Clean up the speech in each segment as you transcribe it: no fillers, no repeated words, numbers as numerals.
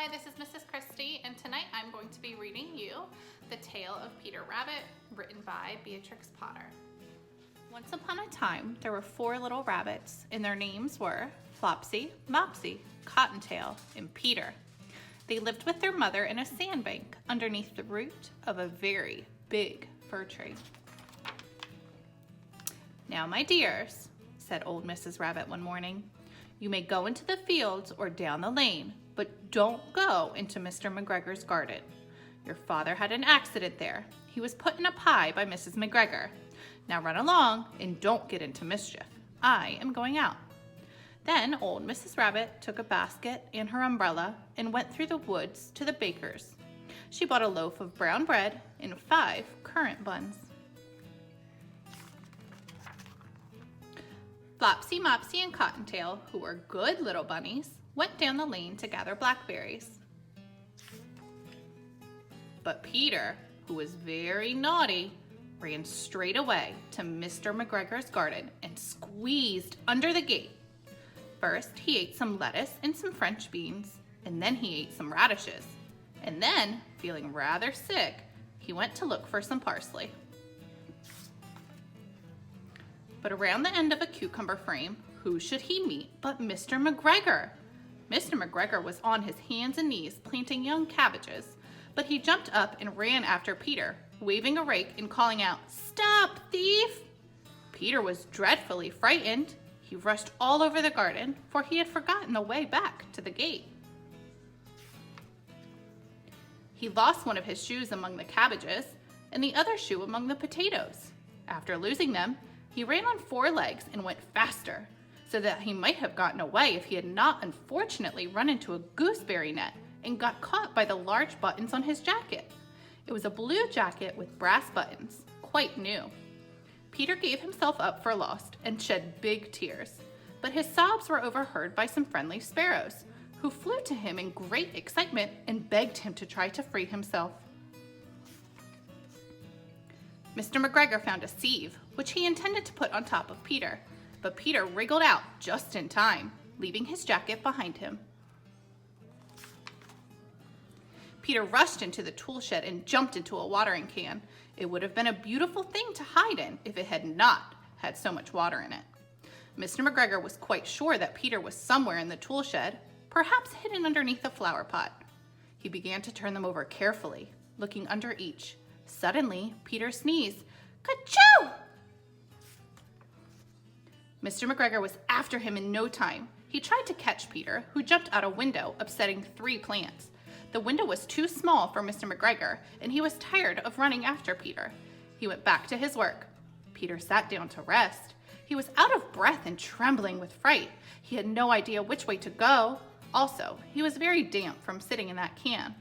Hi, this is Mrs. Christie, and tonight I'm going to be reading you The Tale of Peter Rabbit, written by Beatrix Potter. Once upon a time, there were 4 little rabbits, and their names were Flopsy, Mopsy, Cottontail, and Peter. They lived with their mother in a sandbank underneath the root of a very big fir tree. "Now, my dears," said old Mrs. Rabbit one morning, "you may go into the fields or down the lane, but don't go into Mr. McGregor's garden. Your father had an accident there. He was put in a pie by Mrs. McGregor. Now run along and don't get into mischief. I am going out." Then old Mrs. Rabbit took a basket and her umbrella and went through the woods to the baker's. She bought a loaf of brown bread and 5 currant buns. Flopsy, Mopsy, and Cottontail, who were good little bunnies, went down the lane to gather blackberries. But Peter, who was very naughty, ran straight away to Mr. McGregor's garden and squeezed under the gate. First, he ate some lettuce and some French beans, and then he ate some radishes. And then, feeling rather sick, he went to look for some parsley. But around the end of a cucumber frame, who should he meet but Mr. McGregor? Mr. McGregor was on his hands and knees planting young cabbages, but he jumped up and ran after Peter, waving a rake and calling out, "Stop, thief!" Peter was dreadfully frightened. He rushed all over the garden, for he had forgotten the way back to the gate. He lost one of his shoes among the cabbages and the other shoe among the potatoes. After losing them, he ran on 4 legs and went faster, so that he might have gotten away if he had not unfortunately run into a gooseberry net and got caught by the large buttons on his jacket. It was a blue jacket with brass buttons, quite new. Peter gave himself up for lost and shed big tears, but his sobs were overheard by some friendly sparrows, who flew to him in great excitement and begged him to try to free himself. Mr. McGregor found a sieve, which he intended to put on top of Peter, but Peter wriggled out just in time, leaving his jacket behind him. Peter rushed into the tool shed and jumped into a watering can. It would have been a beautiful thing to hide in if it had not had so much water in it. Mr. McGregor was quite sure that Peter was somewhere in the tool shed, perhaps hidden underneath a flower pot. He began to turn them over carefully, looking under each. Suddenly, Peter sneezed. "Ka-choo!" Mr. McGregor was after him in no time. He tried to catch Peter, who jumped out a window, upsetting 3 plants. The window was too small for Mr. McGregor, and he was tired of running after Peter. He went back to his work. Peter sat down to rest. He was out of breath and trembling with fright. He had no idea which way to go. Also, he was very damp from sitting in that can.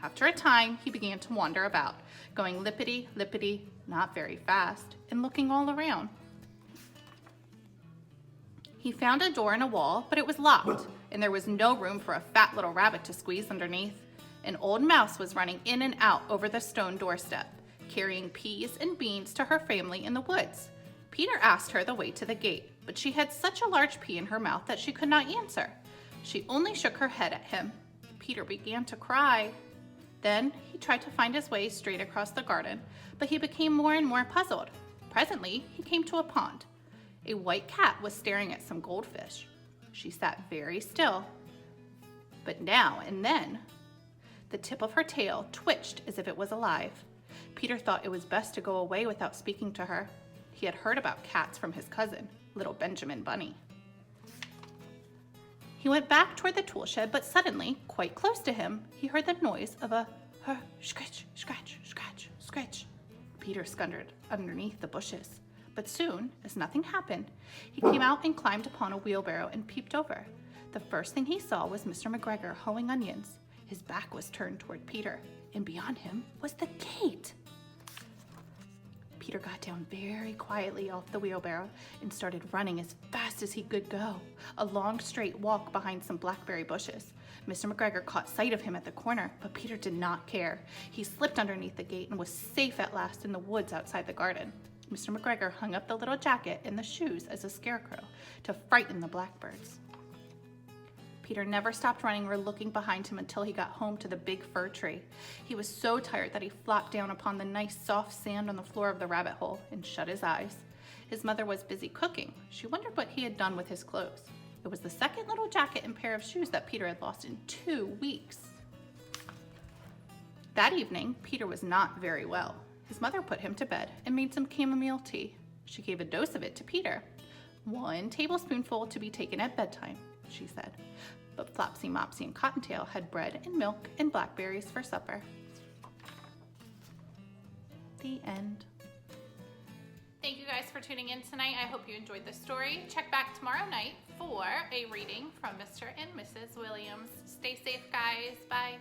After a time, he began to wander about, going lippity-lippity, not very fast, and looking all around. He found a door in a wall, but it was locked, and there was no room for a fat little rabbit to squeeze underneath. An old mouse was running in and out over the stone doorstep, carrying peas and beans to her family in the woods. Peter asked her the way to the gate, but she had such a large pea in her mouth that she could not answer. She only shook her head at him. Peter began to cry. Then he tried to find his way straight across the garden, but he became more and more puzzled. Presently, he came to a pond. A white cat was staring at some goldfish. She sat very still, but now and then, the tip of her tail twitched as if it was alive. Peter thought it was best to go away without speaking to her. He had heard about cats from his cousin, little Benjamin Bunny. He went back toward the tool shed, but suddenly, quite close to him, he heard the noise of a scratch, scratch, scratch, scratch. Peter scuttered underneath the bushes. But soon, as nothing happened, he came out and climbed upon a wheelbarrow and peeped over. The first thing he saw was Mr. McGregor hoeing onions. His back was turned toward Peter, and beyond him was the gate. Peter got down very quietly off the wheelbarrow and started running as fast as he could go, a long straight walk behind some blackberry bushes. Mr. McGregor caught sight of him at the corner, but Peter did not care. He slipped underneath the gate and was safe at last in the woods outside the garden. Mr. McGregor hung up the little jacket and the shoes as a scarecrow to frighten the blackbirds. Peter never stopped running or looking behind him until he got home to the big fir tree. He was so tired that he flopped down upon the nice soft sand on the floor of the rabbit hole and shut his eyes. His mother was busy cooking. She wondered what he had done with his clothes. It was the second little jacket and pair of shoes that Peter had lost in 2 weeks. That evening, Peter was not very well. His mother put him to bed and made some chamomile tea. She gave a dose of it to Peter. 1 tablespoonful to be taken at bedtime, she said. But Flopsy, Mopsy, and Cottontail had bread and milk and blackberries for supper. The end. Thank you guys for tuning in tonight. I hope you enjoyed the story. Check back tomorrow night for a reading from Mr. and Mrs. Williams. Stay safe, guys. Bye.